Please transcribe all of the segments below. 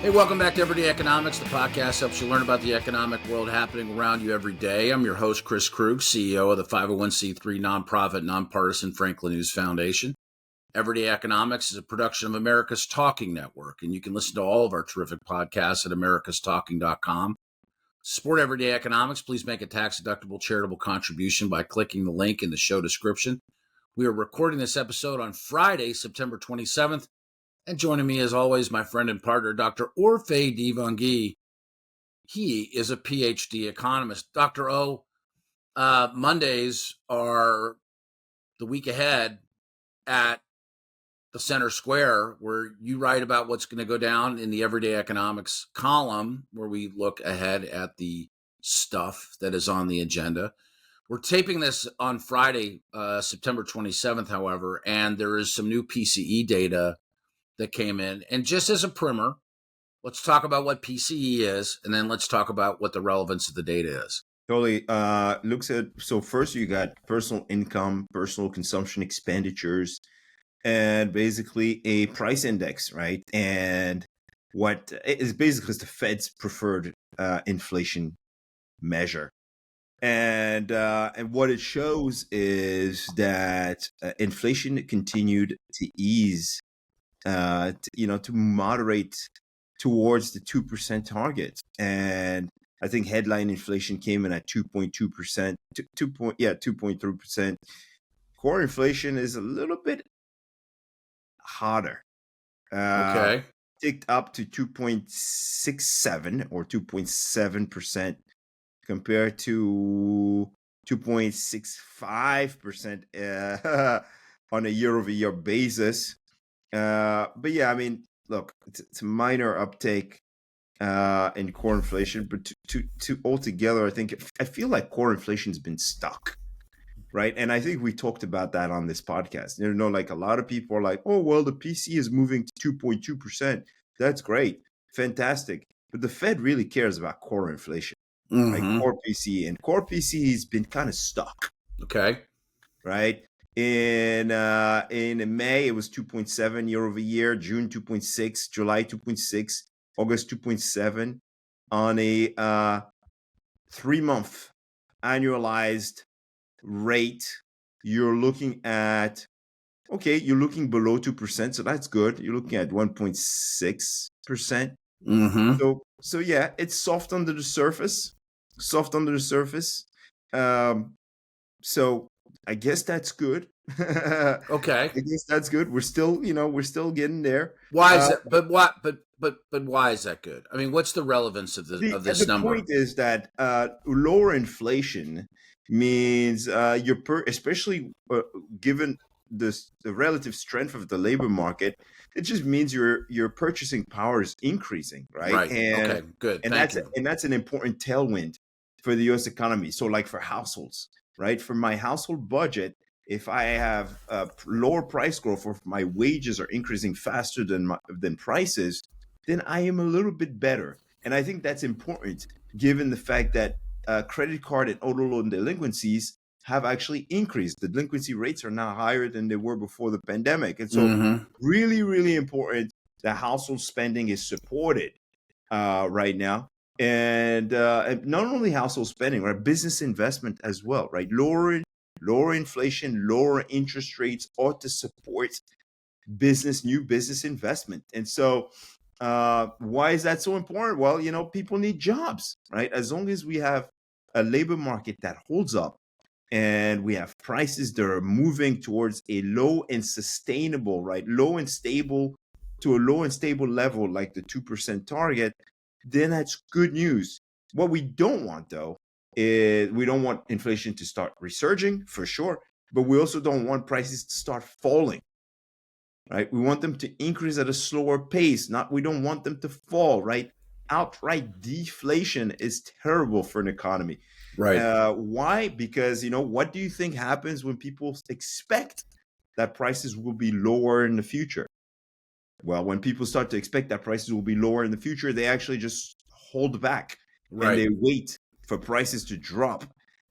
Hey, welcome back to Everyday Economics. The podcast helps you learn about the economic world happening around you every day. I'm your host, Chris Krug, CEO of the 501c3 nonprofit, nonpartisan Franklin News Foundation. Everyday Economics is a production of America's Talking Network, and you can listen to all of our terrific podcasts at americastalking.com. Support Everyday Economics. Please make a tax-deductible charitable contribution by clicking the link in the show description. We are recording this episode on Friday, September 27th. And joining me, as always, my friend and partner, Dr. Orphe Divounguy. He is a PhD economist. Dr. O, Mondays are the week ahead at the Center Square, where you write about what's going to go down in the Everyday Economics column, where we look ahead at the stuff that is on the agenda. We're taping this on Friday, September 27th, however, and there is some new PCE data that came in. And just as a primer, let's talk about what PCE is, and then let's talk about what the relevance of the data is. Totally. Looks at, so first you got personal income, personal consumption expenditures, and basically a price index, right? And what is basically the Fed's preferred inflation measure. And what it shows is that inflation continued to ease, to moderate towards the 2% target. And I think headline inflation came in at 2.2%, 2.3%. Core inflation is a little bit hotter. Okay. Ticked up to 2.67 or 2.7% compared to 2.65% on a year-over-year basis. But yeah, I mean, look, it's a minor uptake in core inflation, but to altogether, I feel like core inflation has been stuck, right? And I think we talked about that on this podcast. Like a lot of people are like, oh, well, the PC is moving to 2.2%. That's great. Fantastic. But the Fed really cares about core inflation, right? Core PCE. And core PCE has been kind of stuck. Okay. Right? In May, it was 2.7 year over year, June 2.6, July 2.6, August 2.7. On a 3-month annualized rate, you're looking below 2%, so that's good. You're looking at 1.6%. So yeah, it's soft under the surface. So I guess that's good. Okay. I guess that's good. We're still getting there. Why is that? But why is that good? I mean, what's the relevance of this number? The point is that lower inflation means especially given the relative strength of the labor market, it just means your purchasing power is increasing, right? Right. Okay. Good. And that's an important tailwind for the U.S. economy. So, like for households, right? For my household budget, if I have lower price growth, or if my wages are increasing faster than prices, then I am a little bit better. And I think that's important, given the fact that credit card and auto loan delinquencies have actually increased. The delinquency rates are now higher than they were before the pandemic. And so really, really important that household spending is supported right now. And not only household spending, right, business investment as well, right? Lower inflation, lower interest rates ought to support new business investment. And so why is that so important? Well, people need jobs, right? As long as we have a labor market that holds up and we have prices that are moving towards a low and stable level, like the 2% target, then that's good news. What we don't want, though, is we don't want inflation to start resurging, for sure, but we also don't want prices to start falling, right? We want them to increase at a slower pace. We don't want them to fall, right? Outright deflation is terrible for an economy. Right. Why? Because, what do you think happens when people expect that prices will be lower in the future? Well, when people start to expect that prices will be lower in the future, they actually just hold back, right, and they wait for prices to drop.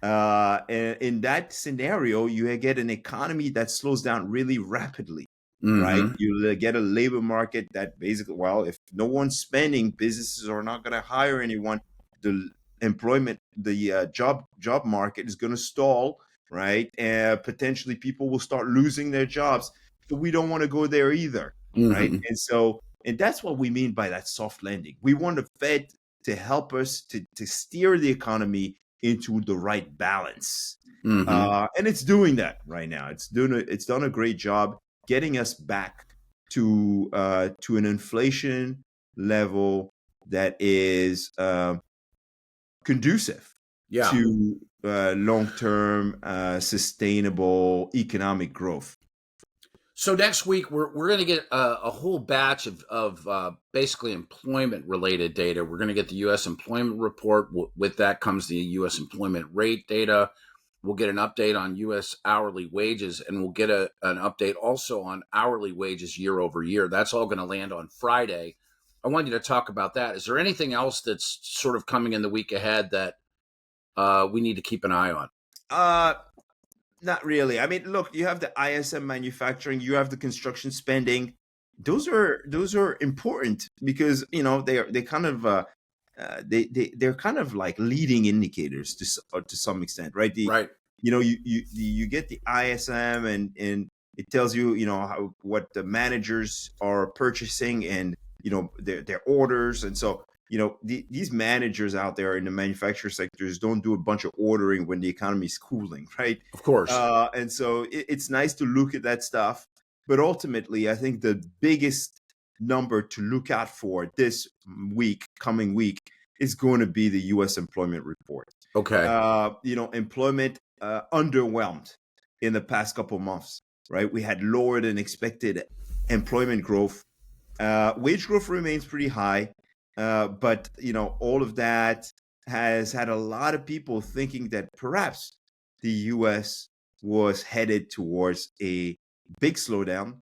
And in that scenario, you get an economy that slows down really rapidly. right? Mm-hmm. You get a labor market that basically, well, if no one's spending, businesses are not going to hire anyone. The job market is going to stall, right? And potentially people will start losing their jobs. So we don't want to go there either, right? Mm-hmm. And that's what we mean by that soft landing. We want the Fed to help us to steer the economy into the right balance. Mm-hmm. And it's doing that right now. It's done a great job getting us back to an inflation level that is conducive Yeah. to long-term sustainable economic growth. So next week we're going to get a whole batch of basically employment related data. We're going to get the U.S. employment report. With that comes the U.S. employment rate data. We'll get an update on U.S. hourly wages, and we'll get an update also on hourly wages year over year. That's all going to land on Friday. I want you to talk about that. Is there anything else that's sort of coming in the week ahead that we need to keep an eye on? Not really. I mean, look, you have the ISM manufacturing, you have the construction spending. Those are important because they kind of they're kind of like leading indicators to some extent, right? Right. You get the ISM and it tells you what the managers are purchasing and their orders, and so these managers out there in the manufacturer sectors don't do a bunch of ordering when the economy is cooling, right? Of course. And so it's nice to look at that stuff, but ultimately, I think the biggest number to look out for this coming week, is going to be the U.S. employment report. Okay. Employment underwhelmed in the past couple of months, right? We had lower than expected employment growth. Wage growth remains pretty high, but all of that has had a lot of people thinking that perhaps the U.S. was headed towards a big slowdown,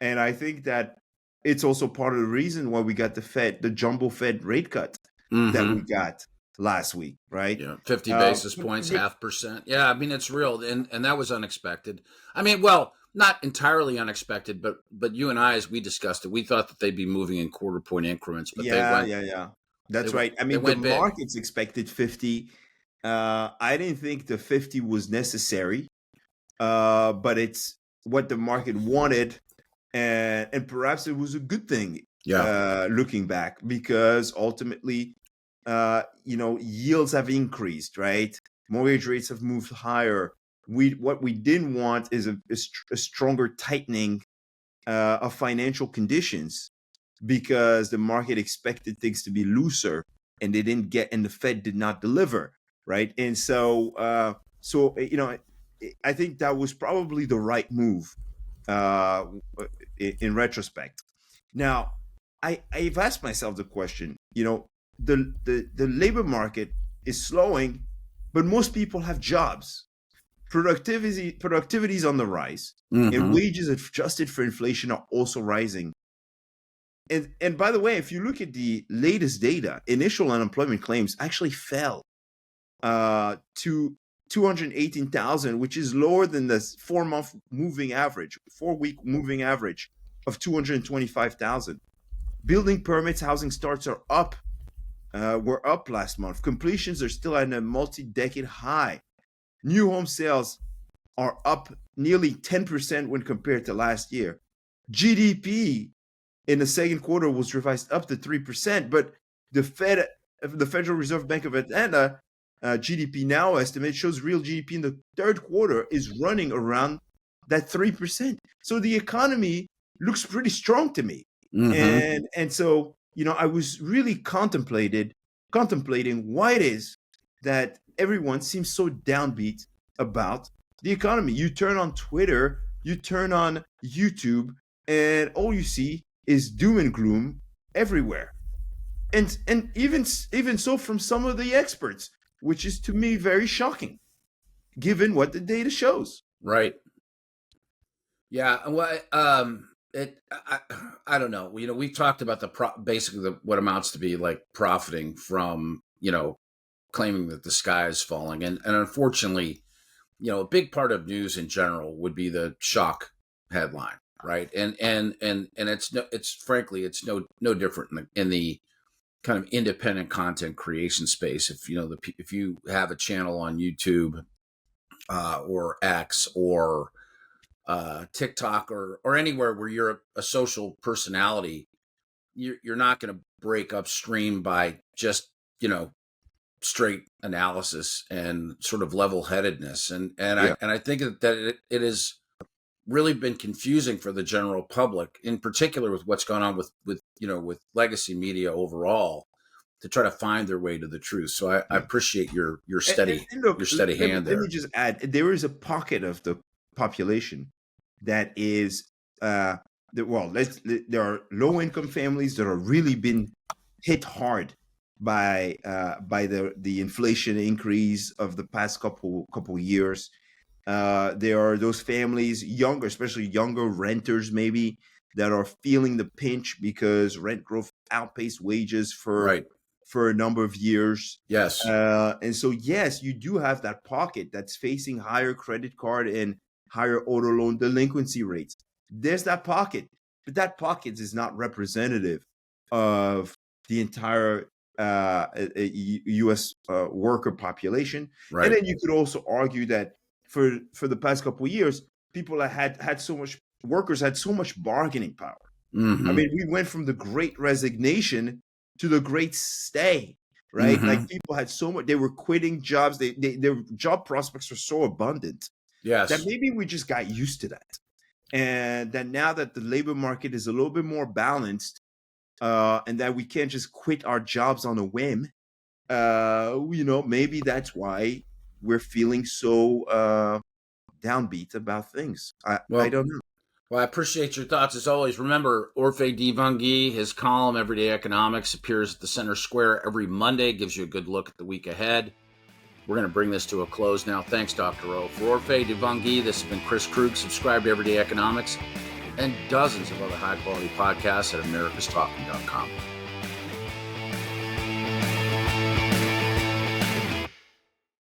and I think that it's also part of the reason why we got the jumbo Fed rate cut that we got last week, right? Yeah, 50 basis points, 0.5%. Yeah, I mean, it's real, and that was unexpected. I mean, well, not entirely unexpected, but you and I, as we discussed it, we thought that they'd be moving in quarter point increments, but yeah. That's right. I mean, the big. market's expected 50. I didn't think the 50 was necessary, but it's what the market wanted, and perhaps it was a good thing. Yeah. Looking back, because ultimately, yields have increased, right? Mortgage rates have moved higher. What we didn't want is a stronger tightening of financial conditions, because the market expected things to be looser, and the Fed did not deliver, right? And so, I think that was probably the right move in retrospect. Now, I've asked myself the question, the labor market is slowing, but most people have jobs. Productivity is on the rise, and wages adjusted for inflation are also rising. And by the way, if you look at the latest data, initial unemployment claims actually fell to 218,000, which is lower than the 4-week moving average of 225,000. Building permits, housing starts are up. Were up last month. Completions are still at a multi-decade high. New home sales are up nearly 10% when compared to last year. GDP in the second quarter was revised up to 3%, but the Federal Reserve Bank of Atlanta GDP Now estimate shows real GDP in the third quarter is running around that 3%. So the economy looks pretty strong to me. And so, I was really contemplating why it is that everyone seems so downbeat about the economy. You turn on Twitter, you turn on YouTube, and all you see is doom and gloom everywhere. And even so from some of the experts, which is to me very shocking, given what the data shows. Right. Yeah. Well, I don't know. We've talked about basically what amounts to be like profiting from, claiming that the sky is falling. And unfortunately, a big part of news in general would be the shock headline. right? And it's frankly it's no different in the kind of independent content creation space. If if you have a channel on YouTube or X or TikTok or anywhere where you're a social personality, you're not going to break upstream by just straight analysis and sort of level-headedness. I think that it has really been confusing for the general public, in particular with what's gone on with legacy media overall, to try to find their way to the truth. So I appreciate your steady look, your steady hand let there. me just add, there is a pocket of the population that is there are low income families that are really been hit hard by the inflation increase of the past couple years. There are those families, especially younger renters, maybe, that are feeling the pinch because rent growth outpaced wages for a number of years. Yes. And so, yes, you do have that pocket that's facing higher credit card and higher auto loan delinquency rates. There's that pocket, but that pocket is not representative of the entire U.S. Worker population. Right. And then you could also argue that for the past couple of years, people workers had so much bargaining power. Mm-hmm. I mean, we went from the Great Resignation to the Great Stay, right? Mm-hmm. Like, people had so much, they were quitting jobs. Their job prospects were so abundant that maybe we just got used to that. And that now that the labor market is a little bit more balanced, and that we can't just quit our jobs on a whim, maybe that's why we're feeling so downbeat about things. I don't know. Well, I appreciate your thoughts as always. Remember, Orphe Divounguy, his column, Everyday Economics, appears at the Center Square every Monday, gives you a good look at the week ahead. We're going to bring this to a close now. Thanks, Dr. O. For Orphe Divounguy, this has been Chris Krug. Subscribe to Everyday Economics and dozens of other high-quality podcasts at americastalking.com.